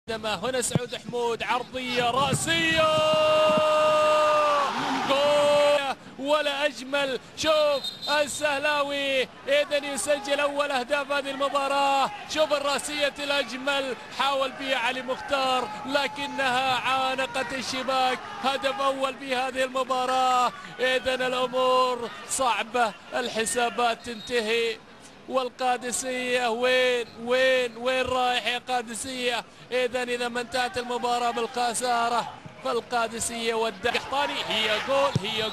هنا سعود حمود عرضية رأسية جول ولا أجمل. شوف السهلاوي إذا يسجل أول أهداف هذه المباراة. شوف الرأسية الأجمل حاول فيها علي مختار لكنها عانقت الشباك. هدف أول في هذه المباراة. إذا الأمور صعبة، الحسابات تنتهي والقادسية وين رايح يا قادسية؟ إذا ما انتهت المباراة بالخسارة فالقادسية والدقحطاني هي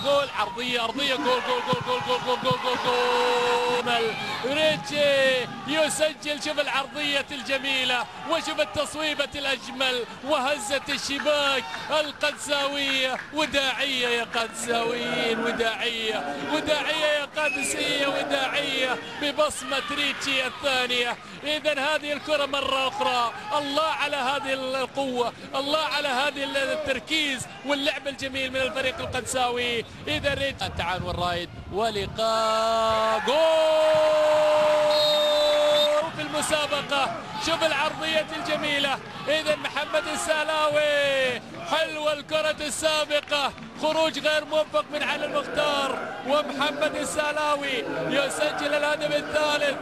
جول عرضية أرضية جول جول جول جول جول جول جول جول جول ريتشي يسجل. شوف العرضية الجميلة وشوف التصويبة الأجمل وهزت الشباك. القدساوية وداعية يا قدساويين، وداعية يا قادسية، وداعية ببصمة ريتشي الثانية. إذا هذه الكرة مرة أخرى، الله على هذه القوة، الله على هذه التركيز واللعب الجميل من الفريق القدساوي. إذا ريتشي التعاون والرايد ولقاء جول في المسابقة. شوف العرضية الجميلة. إذا محمد السهلاوي حلوة الكرة السابقة، خروج غير موفق من علي المختار، ومحمد السهلاوي يسجل الهدف الثالث.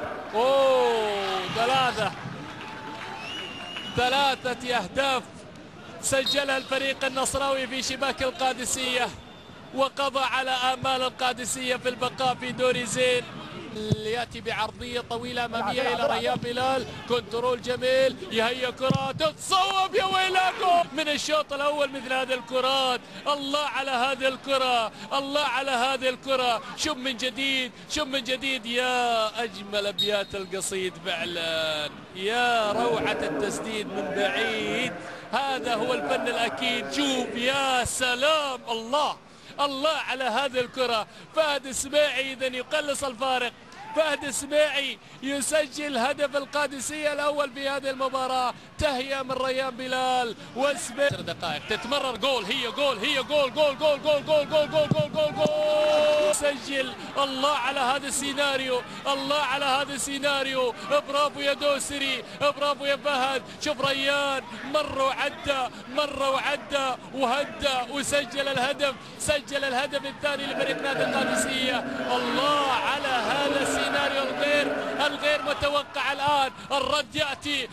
ثلاثة أهداف سجلها الفريق النصراوي في شباك القادسية وقضى على آمال القادسية في البقاء في دوري زين. ياتي بعرضيه طويله اماميه الى ريان بلال، كنترول جميل، يهيئ كرات تتصوب يا ويلاكم من الشوط الاول. مثل هذه الكرات، الله على هذه الكره، الله على هذه الكره. شوف من جديد يا اجمل ابيات القصيد فعلا، يا روعه التسديد من بعيد. هذا هو الفن الاكيد. شوف يا سلام، الله على هذه الكرة. فهد السبيعي إذا يقلص الفارق. فهد السبيعي يسجل هدف القادسية الأول في هذه المباراة. تهيئة من ريان بلال والسبيعي. 10 دقائق تتمرر. جول جول جول جول جول جول جول جول جول جول جول. سجل. الله على هذا السيناريو، الله على هذا السيناريو. برافو يا دوسري، برافو يا فهد. شوف ريان مرة وعدى وهدى وسجل الهدف. سجل الهدف الثاني لفريق نادي القادسية. الله على هذا السيناريو الغير متوقع. الآن الرد يأتي.